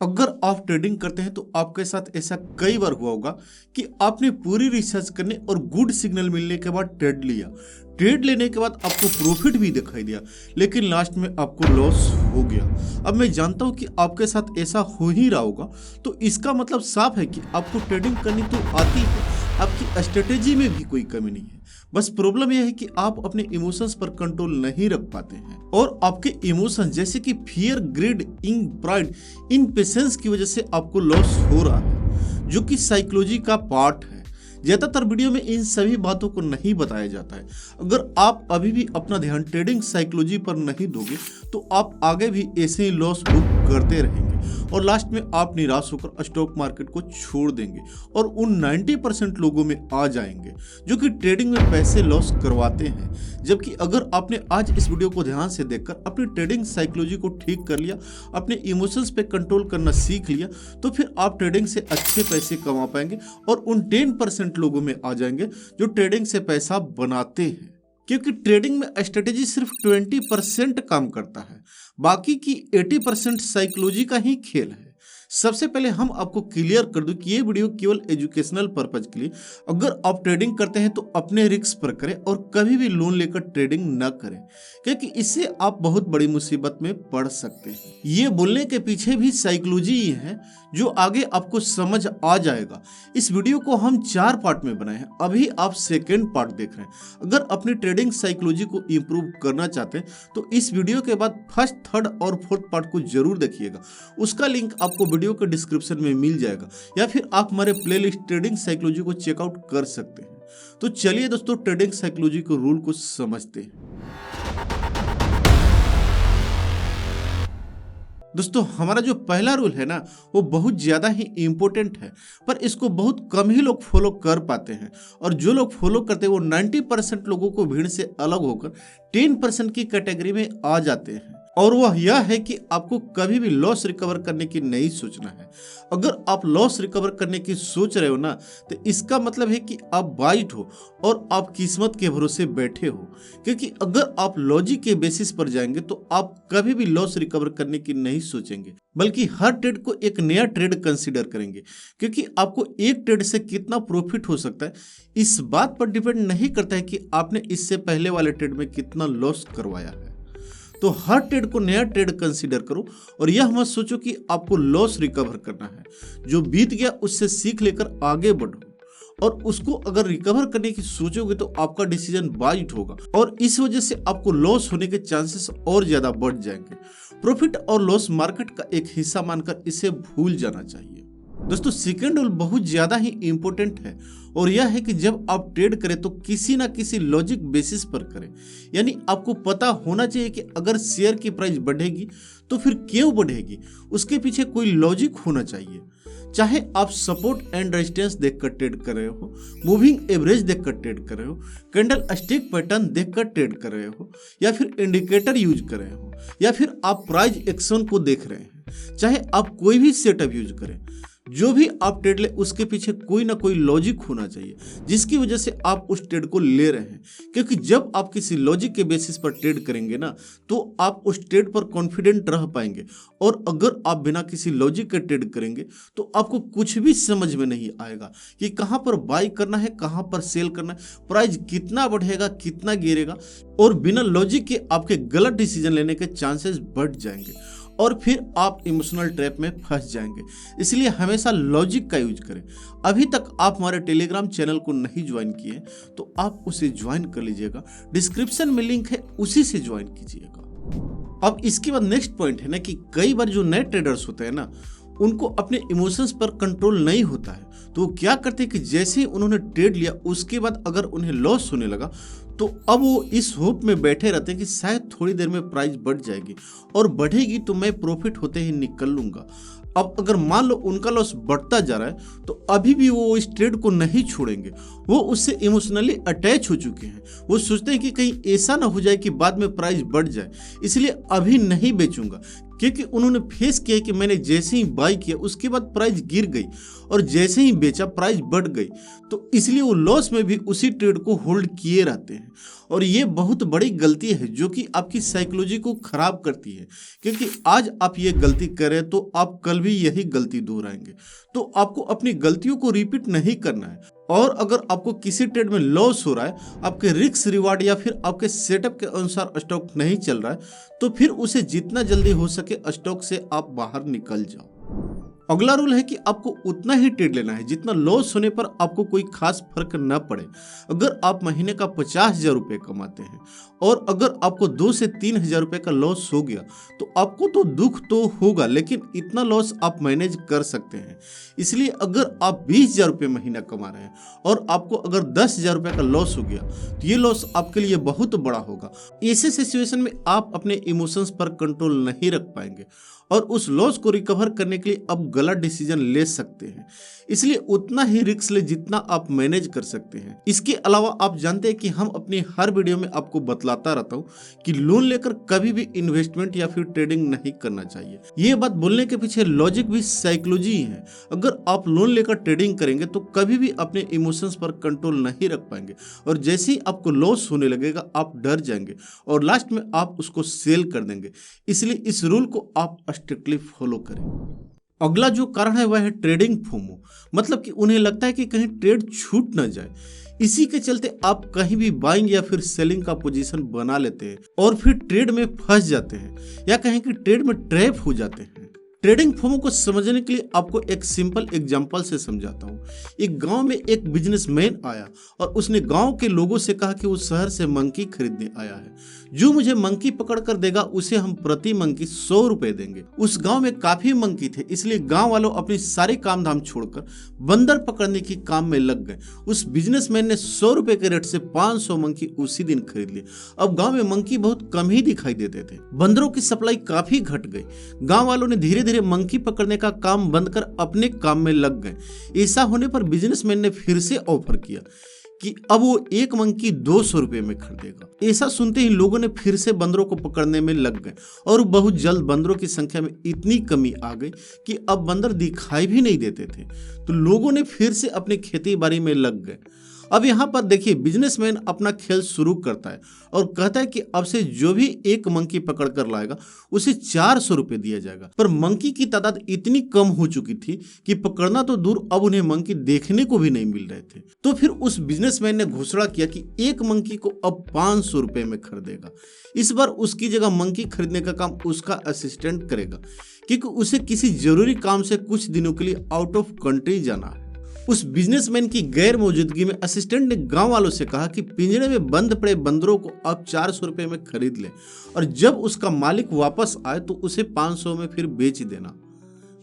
अगर आप ट्रेडिंग करते हैं तो आपके साथ ऐसा कई बार हुआ होगा कि आपने पूरी रिसर्च करने और गुड सिग्नल मिलने के बाद ट्रेड लिया। ट्रेड लेने के बाद आपको प्रॉफिट भी दिखाई दिया, लेकिन लास्ट में आपको लॉस हो गया। अब मैं जानता हूं कि आपके साथ ऐसा हो ही रहा होगा, तो इसका मतलब साफ है कि आपको ट्रेडिंग करनी तो आती है, आपकी स्ट्रेटेजी में भी कोई कमी नहीं है। बस प्रॉब्लम यह है कि आप अपने इमोशंस पर कंट्रोल नहीं रख पाते हैं और आपके इमोशंस जैसे कि फियर, ग्रिड, प्राइड, इम्पेशेंस की वजह से आपको लॉस हो रहा है, जो कि साइकोलॉजी का पार्ट है। ज्यादातर वीडियो में इन सभी बातों को नहीं बताया जाता है। अगर आप अभी भी अपना ध्यान ट्रेडिंग साइकोलॉजी पर नहीं दोगे तो आप आगे भी ऐसे ही लॉस बुक करते रहेंगे और लास्ट में आप निराश होकर स्टॉक मार्केट को छोड़ देंगे और उन 90% लोगों में आ जाएंगे जो कि ट्रेडिंग में पैसे लॉस करवाते हैं। जबकि अगर आपने आज इस वीडियो को ध्यान से देखकर अपनी ट्रेडिंग साइकोलॉजी को ठीक कर लिया, अपने इमोशंस पे कंट्रोल करना सीख लिया, तो फिर आप ट्रेडिंग से अच्छे पैसे कमा पाएंगे और उन 10% लोगों में आ जाएंगे जो ट्रेडिंग से पैसा बनाते हैं। क्योंकि ट्रेडिंग में स्ट्रेटेजी सिर्फ 20% काम करता है, बाकी की 80% साइकोलॉजी का ही खेल है। सबसे पहले हम आपको क्लियर कर दूं कि ये वीडियो केवल एजुकेशनल पर्पज के लिए। अगर आप ट्रेडिंग करते हैं तो अपने रिस्क पर करें और कभी भी लोन लेकर ट्रेडिंग न करें, क्योंकि इससे आप बहुत बड़ी मुसीबत में पड़ सकते हैं। ये बोलने के पीछे भी साइकोलॉजी ही है जो आगे आपको समझ आ जाएगा। इस वीडियो को हम 4 पार्ट में बनाए हैं, अभी आप सेकेंड पार्ट देख रहे हैं। अगर अपनी ट्रेडिंग साइकोलॉजी को इम्प्रूव करना चाहते हैं तो इस वीडियो के बाद फर्स्ट, थर्ड और फोर्थ पार्ट को जरूर देखिएगा। उसका लिंक आपको वीडियो के डिस्क्रिप्शन में मिल जाएगा, या फिर आप हमारे प्लेलिस्ट ट्रेडिंग साइकोलॉजी को चेकआउट कर सकते हैं। तो चलिए दोस्तों, ट्रेडिंग साइकोलॉजी के रूल को समझते हैं। दोस्तों, हमारा जो पहला रूल है ना, वो बहुत ज़्यादा ही इम्पोर्टेंट है, पर इसको बहुत कम ही लोग फॉलो कर पाते हैं। और जो लोग फॉलो करते हैं वो 90% लोगों को भीड़ से अलग होकर 10% की कैटेगरी में आ जाते हैं। और वह यह है कि आपको कभी भी लॉस रिकवर करने की नहीं सोचना है। अगर आप लॉस रिकवर करने की सोच रहे हो ना, तो इसका मतलब है कि आप बाइट हो और आप किस्मत के भरोसे बैठे हो। क्योंकि अगर आप लॉजिक के बेसिस पर जाएंगे तो आप कभी भी लॉस रिकवर करने की नहीं सोचेंगे, बल्कि हर ट्रेड को एक नया ट्रेड कंसीडर करेंगे। क्योंकि आपको एक ट्रेड से कितना प्रॉफिट हो सकता है इस बात पर डिपेंड नहीं करता है कि आपने इससे पहले वाले ट्रेड में कितना लॉस करवाया है। तो हर ट्रेड को नया ट्रेड कंसीडर करो और यह मत सोचो कि आपको लॉस रिकवर करना है। जो बीत गया उससे सीख लेकर आगे बढ़ो, और उसको अगर रिकवर करने की सोचोगे तो आपका डिसीजन बाइट होगा और इस वजह से आपको लॉस होने के चांसेस और ज्यादा बढ़ जाएंगे। प्रॉफिट और लॉस मार्केट का एक हिस्सा मानकर इसे भूल जाना चाहिए। दोस्तों, सेकेंड रूल बहुत ज्यादा ही इंपॉर्टेंट है और यह है कि जब आप ट्रेड करें तो किसी ना किसी लॉजिक बेसिस पर करें। यानी आपको पता होना चाहिए कि अगर शेयर की प्राइस बढ़ेगी तो फिर क्यों बढ़ेगी, उसके पीछे कोई लॉजिक होना चाहिए। चाहे आप सपोर्ट एंड रेजिस्टेंस देखकर ट्रेड कर रहे हो, मूविंग एवरेज देखकर ट्रेड कर रहे हो, कैंडल स्टिक पैटर्न देखकर ट्रेड कर रहे हो, या फिर इंडिकेटर यूज कर रहे हो, या फिर आप प्राइस एक्शन को देख रहे हैं, चाहे आप कोई भी सेटअप यूज करें, जो भी आप ट्रेड ले उसके पीछे कोई ना कोई लॉजिक होना चाहिए जिसकी वजह से आप उस ट्रेड को ले रहे हैं। क्योंकि जब आप किसी लॉजिक के बेसिस पर ट्रेड करेंगे ना, तो आप उस ट्रेड पर कॉन्फिडेंट रह पाएंगे। और अगर आप बिना किसी लॉजिक के ट्रेड करेंगे तो आपको कुछ भी समझ में नहीं आएगा कि कहां पर बाई करना है, कहां पर सेल करना है, प्राइस कितना बढ़ेगा, कितना गिरेगा, और बिना लॉजिक के आपके गलत डिसीजन लेने के चांसेस बढ़ जाएंगे और फिर आप इमोशनल ट्रैप में फंस जाएंगे। इसलिए हमेशा लॉजिक का यूज करें। अभी तक आप हमारे टेलीग्राम चैनल को नहीं ज्वाइन किए तो आप उसे ज्वाइन कर लीजिएगा, डिस्क्रिप्शन में लिंक है, उसी से ज्वाइन कीजिएगा। अब इसके बाद नेक्स्ट पॉइंट है ना कि कई बार जो नए ट्रेडर्स होते हैं ना, उनको अपने इमोशंस पर कंट्रोल नहीं होता है, तो वो क्या करते हैं कि जैसे ही उन्होंने ट्रेड लिया उसके बाद अगर उन्हें लॉस होने लगा तो अब वो इस होप में बैठे रहते हैं कि शायद थोड़ी देर में प्राइस बढ़ जाएगी और बढ़ेगी तो मैं प्रॉफिट होते ही निकल लूंगा। अब अगर मान लो उनका लॉस बढ़ता जा रहा है तो अभी भी वो इस ट्रेड को नहीं छोड़ेंगे। वो उससे इमोशनली अटैच हो चुके हैं। वो सोचते हैं कि कहीं ऐसा ना हो जाए कि बाद में प्राइस बढ़ जाए, इसलिए अभी नहीं बेचूंगा। क्योंकि उन्होंने फेस किया कि मैंने जैसे ही बाई किया उसके बाद प्राइस गिर गई और जैसे ही बेचा प्राइस बढ़ गई, तो इसलिए वो लॉस में भी उसी ट्रेड को होल्ड किए रहते हैं। और ये बहुत बड़ी गलती है जो कि आपकी साइकोलॉजी को खराब करती है, क्योंकि आज आप ये गलती करें तो आप कल भी यही गलती दोहराएंगे। तो आपको अपनी गलतियों को रिपीट नहीं करना है। और अगर आपको किसी ट्रेड में लॉस हो रहा है, आपके रिस्क रिवार्ड या फिर आपके सेटअप के अनुसार स्टॉक नहीं चल रहा है, तो फिर उसे जितना जल्दी हो सके स्टॉक से आप बाहर निकल जाओ। अगला रूल है कि आपको उतना ही ट्रेड लेना है जितना लॉस होने पर आपको कोई खास फर्क न पड़े। अगर आप महीने का 50,000 रुपये कमाते हैं और अगर आपको 2 से 3,000 रुपये का लॉस हो गया तो आपको तो दुख तो होगा, लेकिन इतना लॉस आप मैनेज कर सकते हैं। इसलिए अगर आप 20,000 रुपये महीना कमा रहे हैं और आपको अगर 10,000 रुपये का लॉस हो गया तो ये लॉस आपके लिए बहुत बड़ा होगा। ऐसे सिचुएशन में आप अपने इमोशंस पर कंट्रोल नहीं रख पाएंगे और उस लॉस को रिकवर करने के लिए आप गलत डिसीजन ले सकते हैं। इसलिए उतना ही रिस्क ले जितना आप मैनेज कर सकते हैं। इसके अलावा आप जानते हैं कि हम अपनी हर वीडियो में आपको बतलाता रहता हूं कि लोन लेकर कभी भी इन्वेस्टमेंट या फिर ट्रेडिंग नहीं करना चाहिए। ये बात बोलने के पीछे लॉजिक भी साइकोलॉजी ही है। अगर आप लोन लेकर ट्रेडिंग करेंगे तो कभी भी अपने इमोशंस पर कंट्रोल नहीं रख पाएंगे और जैसे ही आपको लॉस होने लगेगा आप डर जाएंगे और लास्ट में आप उसको सेल कर देंगे। इसलिए इस रूल को आप स्ट्रिक्टली फॉलो करें। अगला जो कारण है वह है ट्रेडिंग फोमो, मतलब कि उन्हें लगता है कि कहीं ट्रेड छूट ना जाए। इसी के चलते आप कहीं भी बाइंग या फिर सेलिंग का पोजीशन बना लेते हैं और फिर ट्रेड में फंस जाते हैं या कहीं कि ट्रेड में ट्रैप हो जाते हैं। ट्रेडिंग फोमो को समझने के लिए आपको एक सिंपल एग्जांपल से समझाता हूँ। एक गांव में एक बिजनेसमैन आया और उसने गांव के लोगों से कहा कि वो शहर से मंकी खरीदने आया है। जो मुझे मंकी पकड़ कर देगा उसे हम प्रति मंकी 100 रुपए देंगे। उस गांव में काफी मंकी थे, इसलिए गांव वालों अपनी सारी काम धाम छोड़कर बंदर पकड़ने की काम में लग गए। उस बिजनेसमैन ने 100 रुपए के रेट से 500 मंकी उसी दिन खरीद लिए। अब गांव में मंकी बहुत कम ही दिखाई देते थे। बंदरों की सप्लाई काफी घट गई। गांव वालों ने धीरे धीरे मंकी पकड़ने का काम बंद कर अपने काम में लग गए। ऐसा होने पर बिजनेसमैन ने फिर से ऑफर किया कि अब वो एक मंकी 200 रुपए में खरीदेगा। ऐसा सुनते ही लोगों ने फिर से बंदरों को पकड़ने में लग गए और बहुत जल्द बंदरों की संख्या में इतनी कमी आ गई कि अब बंदर दिखाई भी नहीं देते थे। तो लोगों ने फिर से अपनी खेती बाड़ी में लग गए। अब यहाँ पर देखिए, बिजनेसमैन अपना खेल शुरू करता है और कहता है कि अब से जो भी एक मंकी पकड़ कर लाएगा उसे 400 रुपये दिया जाएगा। पर मंकी की तादाद इतनी कम हो चुकी थी कि पकड़ना तो दूर, अब उन्हें मंकी देखने को भी नहीं मिल रहे थे। तो फिर उस बिजनेसमैन ने घोषणा किया कि एक मंकी को अब 500 रुपये में खरीदेगा। इस बार उसकी जगह मंकी खरीदने का काम उसका असिस्टेंट करेगा, क्योंकि उसे किसी जरूरी काम से कुछ दिनों के लिए आउट ऑफ कंट्री जाना है। उस बिजनेसमैन की गैर मौजूदगी में असिस्टेंट ने गांव वालों से कहा कि पिंजरे में बंद पड़े बंदरों को आप 400 रुपये में खरीद लें और जब उसका मालिक वापस आए तो उसे 500 में फिर बेच देना।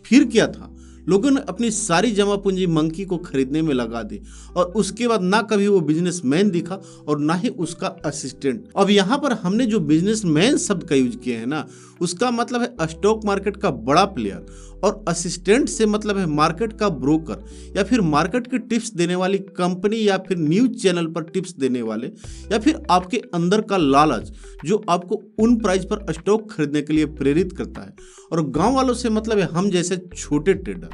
फिर क्या था, लोगों ने अपनी सारी जमा पूंजी मंकी को खरीदने में लगा दी और उसके बाद ना कभी वो बिजनेसमैन दिखा और ना ही उसका असिस्टेंट। अब यहाँ पर हमने जो बिजनेसमैन शब्द का यूज किया है ना, उसका मतलब है स्टॉक मार्केट का बड़ा प्लेयर और असिस्टेंट से मतलब है मार्केट का ब्रोकर या फिर मार्केट की टिप्स देने वाली कंपनी या फिर न्यूज चैनल पर टिप्स देने वाले या फिर आपके अंदर का लालच जो आपको उन प्राइस पर स्टॉक खरीदने के लिए प्रेरित करता है। और गांव वालों से मतलब है हम जैसे छोटे ट्रेडर।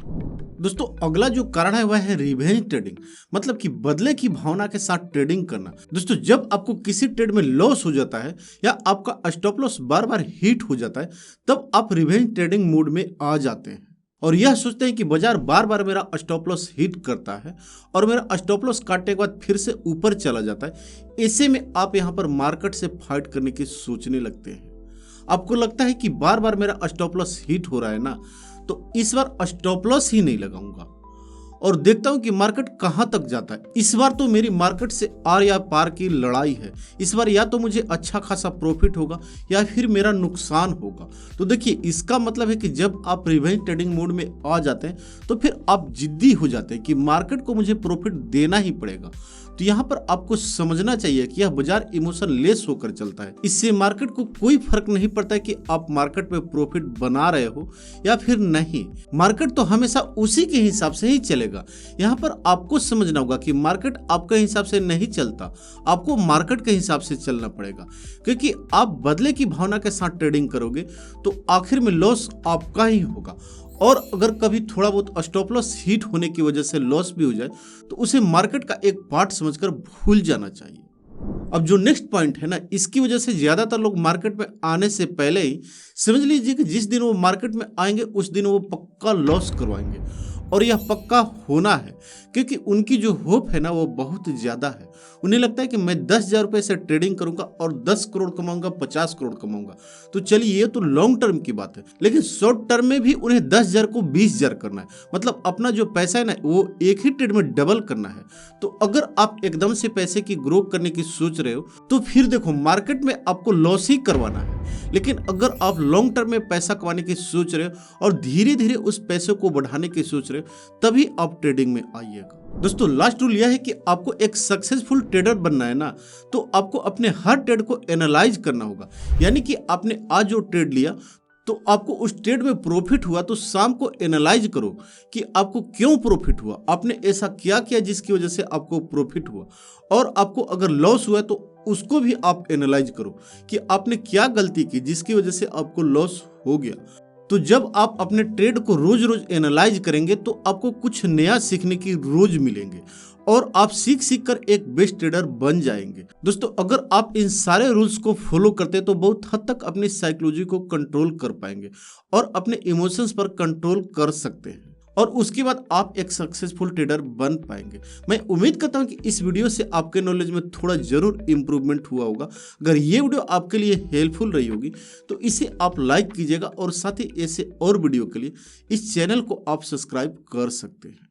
दोस्तों, अगला जो कारण है वह है रिवेंज ट्रेडिंग, मतलब कि बदले की भावना के साथ ट्रेडिंग करना। दोस्तों, जब आपको किसी ट्रेड में लॉस हो जाता है या आपका स्टॉप लॉस बार बार हिट हो जाता है तब आप रिवेंज ट्रेडिंग मोड में आ जाते हैं और यह सोचते हैं कि बाजार बार बार मेरा स्टॉप लॉस हिट करता है और मेरा स्टॉप लॉस काटने के बाद फिर से ऊपर चला जाता है। ऐसे में आप यहाँ पर मार्केट से फाइट करने की सोचने लगते हैं। आपको लगता है कि बार बार मेरा स्टॉप लॉस हिट हो रहा है ना, तो इस बार स्टॉप लॉस ही नहीं लगाऊंगा और देखता हूं कि मार्केट कहां तक जाता है। इस बार तो मेरी मार्केट से आर या पार की लड़ाई है। इस बार या तो मुझे अच्छा खासा प्रॉफिट होगा या फिर मेरा नुकसान होगा। तो देखिए, इसका मतलब है कि जब आप रिवेंज ट्रेडिंग मोड में आ जाते हैं तो फिर आप जिद्दी हो जाते हैं कि मार्केट को मुझे प्रॉफिट देना ही पड़ेगा। तो यहाँ पर आपको समझना चाहिए कि यह बाजार इमोशन लेस होकर चलता है। इससे मार्केट को कोई फर्क नहीं पड़ता है कि आप मार्केट में प्रॉफिट बना रहे हो या फिर नहीं। मार्केट तो हमेशा उसी के हिसाब से ही चलेगा। यहाँ पर आपको समझना होगा कि मार्केट आपके हिसाब से नहीं चलता, आपको मार्केट के हिसाब से चलना पड़ेगा, क्योंकि आप बदले की भावना के साथ ट्रेडिंग करोगे तो आखिर में लॉस आपका ही होगा। और अगर कभी थोड़ा बहुत स्टॉप लॉस हिट होने की वजह से लॉस भी हो जाए तो उसे मार्केट का एक पार्ट समझकर भूल जाना चाहिए। अब जो नेक्स्ट पॉइंट है ना, इसकी वजह से ज्यादातर लोग मार्केट में आने से पहले ही समझ लीजिए कि जिस दिन वो मार्केट में आएंगे उस दिन वो पक्का लॉस करवाएंगे, और यह पक्का होना है क्योंकि उनकी जो होप है ना वो बहुत ज़्यादा है। उन्हें लगता है कि मैं 10,000 रुपये से ट्रेडिंग करूंगा और 10 करोड़ कमाऊंगा, 50 करोड़ कमाऊंगा। तो चलिए ये तो लॉन्ग टर्म की बात है, लेकिन शॉर्ट टर्म में भी उन्हें 10,000 को 20,000 करना है। मतलब अपना जो पैसा है ना वो एक ही ट्रेड में डबल करना है। तो अगर आप एकदम से पैसे की ग्रो करने की सोच रहे हो तो फिर देखो मार्केट में आपको लॉस ही करवाना है। लेकिन अगर आप लॉन्ग टर्म में पैसा कमाने की सोच रहे हो और धीरे धीरे उस पैसे को बढ़ाने की सोच रहे हो तभी आप ट्रेडिंग में आइएगा। दोस्तों लास्ट रूल यह है कि आपको एक सक्सेसफुल ट्रेडर बनना है ना, तो आपको अपने हर ट्रेड को एनालाइज करना होगा। यानी कि आपने आज जो ट्रेड लिया तो आपको उस ट्रेड में प्रॉफिट हुआ तो शाम को एनालाइज करो कि आपको क्यों प्रॉफिट हुआ, आपने ऐसा क्या किया जिसकी वजह से आपको प्रॉफिट हुआ। और आपको अगर लॉस हुआ तो उसको भी आप एनालाइज करो कि आपने क्या गलती की जिसकी वजह से आपको लॉस हो गया। तो जब आप अपने ट्रेड को रोज रोज एनालाइज करेंगे तो आपको कुछ नया सीखने की रोज मिलेंगे और आप सीख सीख कर एक बेस्ट ट्रेडर बन जाएंगे। दोस्तों अगर आप इन सारे रूल्स को फॉलो करते तो बहुत हद तक अपनी साइकोलॉजी को कंट्रोल कर पाएंगे और अपने इमोशंस पर कंट्रोल कर सकते हैं, और उसके बाद आप एक सक्सेसफुल ट्रेडर बन पाएंगे। मैं उम्मीद करता हूं कि इस वीडियो से आपके नॉलेज में थोड़ा जरूर इंप्रूवमेंट हुआ होगा। अगर ये वीडियो आपके लिए हेल्पफुल रही होगी तो इसे आप लाइक कीजिएगा और साथ ही ऐसे और वीडियो के लिए इस चैनल को आप सब्सक्राइब कर सकते हैं।